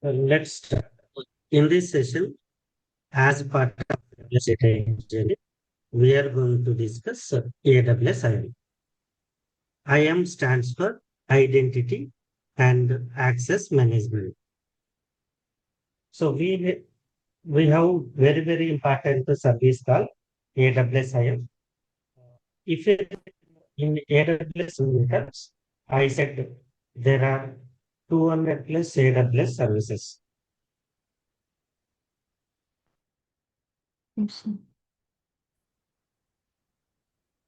Let's start. In this session, as part of AWS data engineering, we are going to discuss AWS IAM. IAM stands for Identity and Access Management. So we have very important service called AWS IAM. If in AWS methods, I said there are 200 plus AWS services, Yes, sir.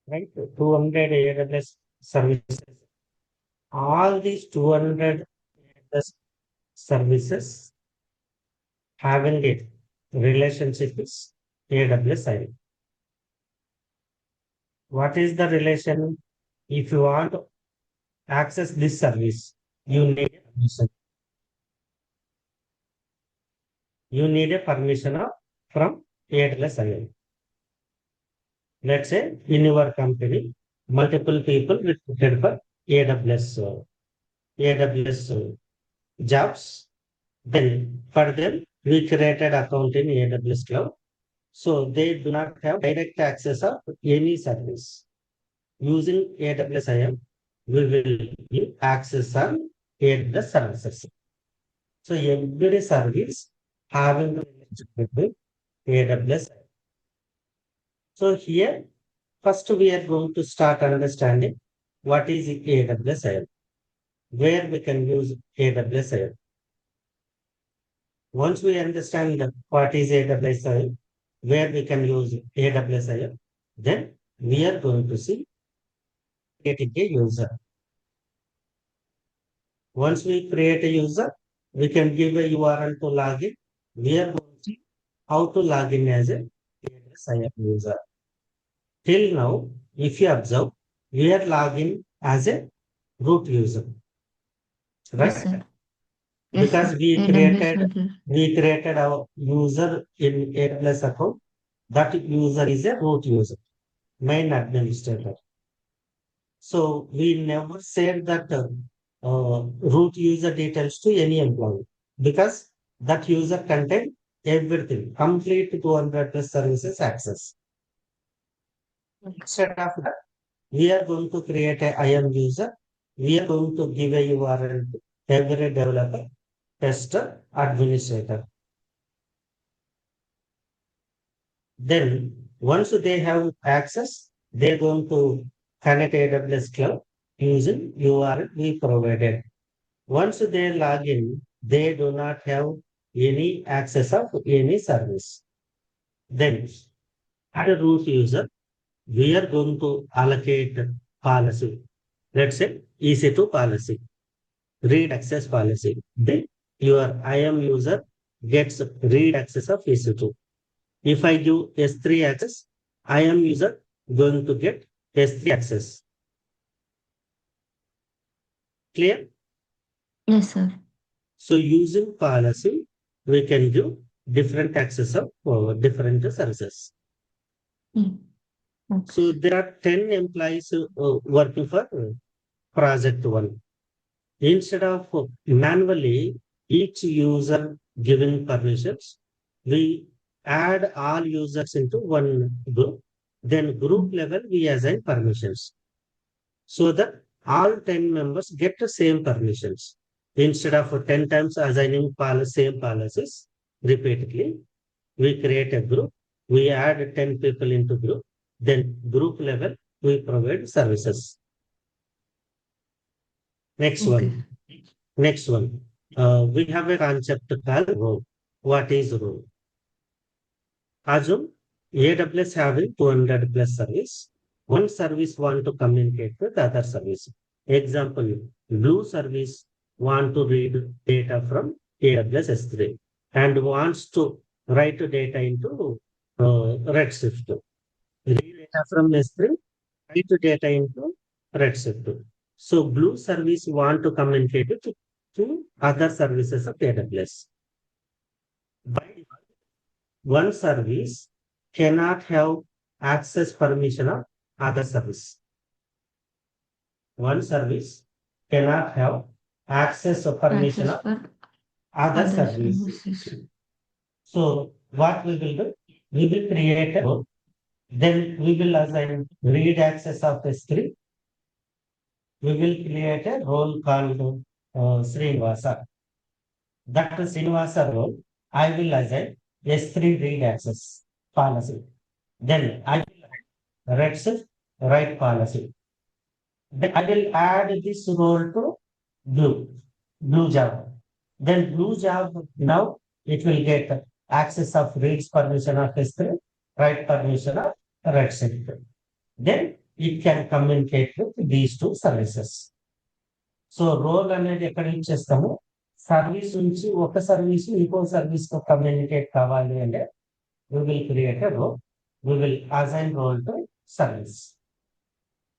right? 200 AWS services. All these 200 AWS services having a relationship is AWS IAM. What is the relation? If you want to access this service, you need a permission. You need a permission from AWS IAM. Let's say in your company, multiple people recruited for AWS jobs. Then for them, we created account in AWS Cloud. So they do not have direct access of any service. Using AWS IAM, we will give access on AWS services. So every service having a relationship with AWS. So here, first we are going to start understanding what is AWS IAM, where we can use AWS IAM. Once we understand what is AWS IAM, where we can use AWS IAM, then we are going to see creating a user. Once we create a user, we can give a URL to login. We are going to see how to log in as a AWS IAM user. Till now, if you observe, we are logging as a root user, Yes, right? sir. Yes, Because sir. AWS Azure. we created our user in AWS account. That user is a root user, main administrator. So we never said that root user details to any employee because that user contain everything, complete 200 plus services access. Instead of that, we are going to create a IAM user. We are going to give a URL to every developer, tester, administrator. Then once they have access, they're going to connect AWS Cloud using URL we provided. Once they log in, they do not have any access of any service. Then, as a root user, we are going to allocate policy. Let's say EC2 policy, read access policy. Then your IAM user gets read access of EC2. If I give S3 access, IAM user going to get S3 access. Clear? Yes, sir. So using policy, we can give different access of different services. Mm. Okay, So sir. there are 10 employees working for project one. Instead of manually each user giving permissions, we add all users into one group. Then group level, we assign permissions so that all 10 members get the same permissions. Instead of 10 times assigning same policies repeatedly, we create a group, we add 10 people into group, then group level, we provide services. Next Okay. one. Next one. We have a concept called role. What is role? Assume AWS having 200 plus service. One service want to communicate with other service. Example, Blue service want to read data from AWS S3 and wants to write data into Redshift. Read data from S3, write data into Redshift. So Blue service want to communicate to other services of AWS. By default, one service cannot have access permission of other service. One service cannot have access or permission Access of for other Other services. services. So what we will do, we will create a role, then we will assign read access of S3. We will create a role called Sreenivasa. That Sreenivasa role, I will assign S3 read access policy. Then I will write policy. Then I will add this role to blue job. Then blue job now it will get access of reads permission of S3, write permission of write set. Then it can communicate with these two services. So role అనేది ఎక్కడ use చేస్తాము service నుంచి ఒక service ఇంకో service తో communicate కావాలి అంటే we will create a role. We will assign role to service.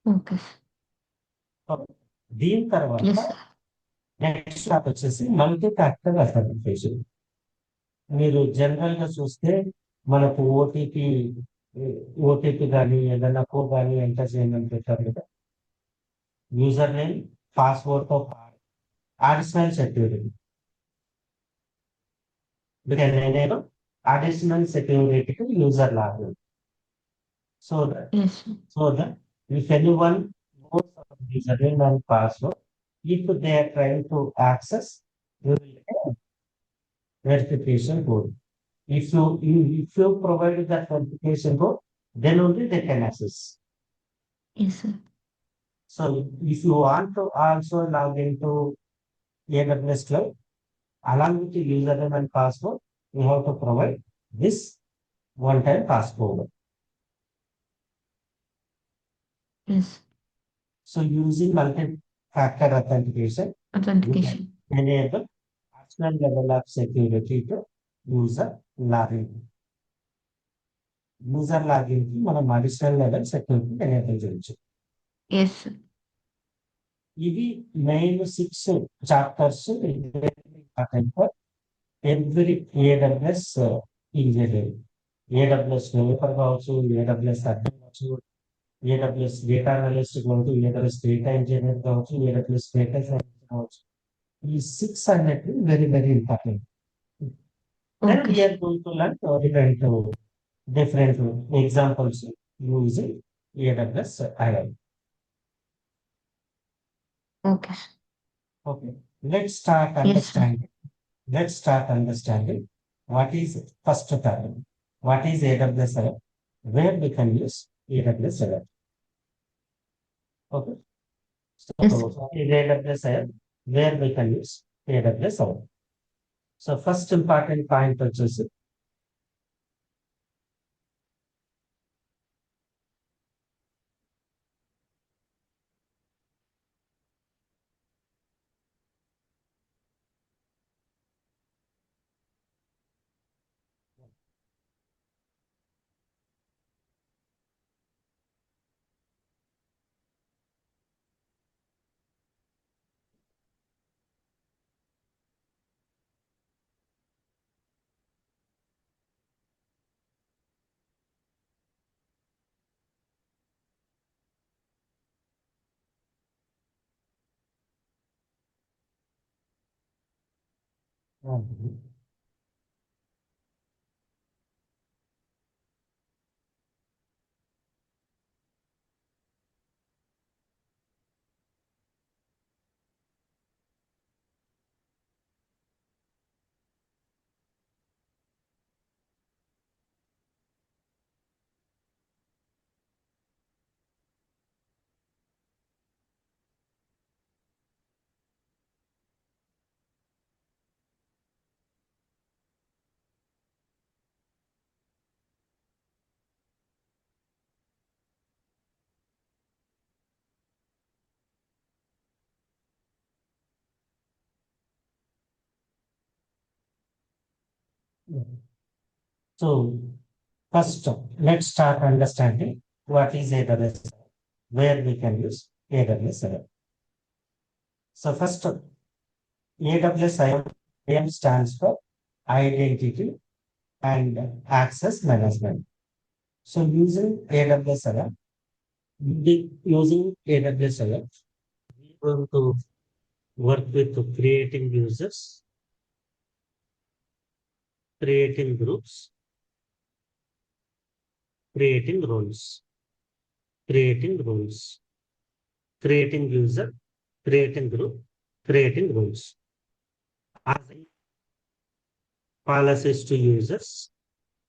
Okay. దీని తర్వాత Yes, sir. నెక్స్ట్ స్టాప్ వచ్చేసి మల్టీ ఫ్యాక్టర్ అథెంటికేషన్. మీరు జనరల్ గా చూస్తే మనకు ఓటీపీ కానీ ఏదైనా కోడ్ కానీ ఎంటర్ చేయమని పెట్టారు కదా, యూజర్ నేమ్ పాస్వర్డ్ తో additional security. We can enable additional security to user login. So that Yes, sir. if anyone knows our username and password, if they are trying to access, we will get a verification code. If you provide that verification code, then only they can access. Yes, sir. So if you want to also log into AWS Cloud, along with the username and password, you have to provide this one-time passcode. Yes. So using multi-factor authentication, we Authentication. can enable additional level of security to user login. User login కి మనం additional level security enable చేయొచ్చు. Yes, sir. ఇవి main 6 chapters important for every AWS engineer. AWS developer కావచ్చు, AWS admin కావచ్చు, AWS data analyst కావచ్చు, AWS data engineer కావచ్చు, AWS data scientist కావచ్చు. ఈ 6 అన్నట్టు very very important. Then Okay. we are going to learn different examples using AWS IAM. Okay. Okay, let's start Yes, sir. understanding. Let's start understanding what is first term. What is AWS IAM? Where we can use AWS IAM. Okay. Yes, So sir. what is AWS IAM? Where we can use AWS IAM. So first important point వచ్చేసి so first let's start understanding what is AWS, where we can use AWS IAM. So first AWS IAM stands for Identity and Access Management. So using AWS IAM, using AWS IAM, we are going to work with creating users, creating groups, creating roles, creating roles, creating user, creating group, creating roles. Assigning policies to users,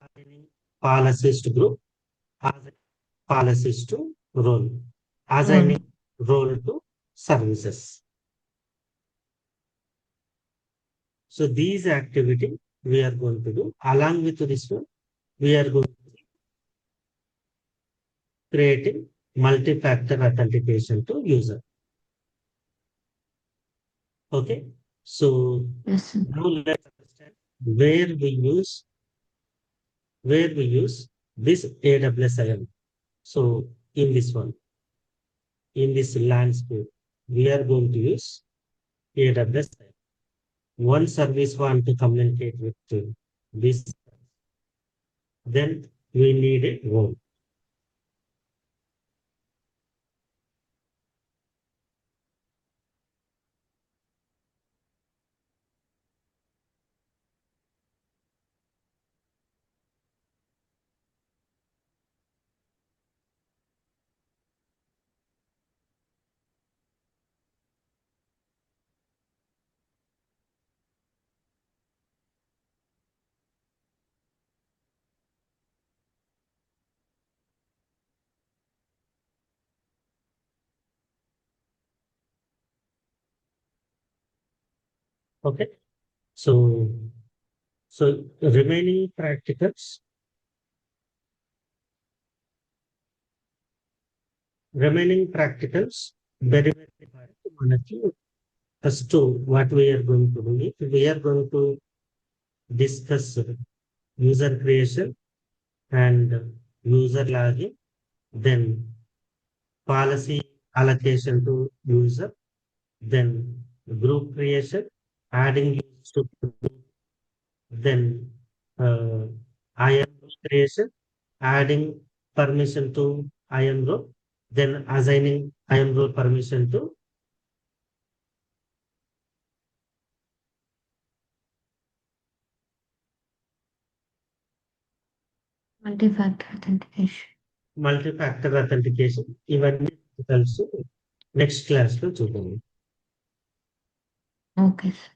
assigning policies to group, assigning policies to role, Role. assigning role to services. So these activity we are going to do. Along with this one, we are going to creating multi-factor authentication to user. Okay. So Yes, sir. now let's understand where we use this AWS IAM. So in this one, in this landscape, we are going to use AWS IAM. One service want to communicate with this, then we need a role. Okay. So remaining practicals, very very important. మనకి first what we are going to do is we are going to discuss user creation and user login, then policy allocation to user, then group creation, adding users to group, then uh, IAM creation, adding permission to IAM role, then assigning IAM role permission to Multi-factor authentication. multi-factor authentication. ఇవన్నీ తెలుసు next class లో చూద్దాం. Okay, sir.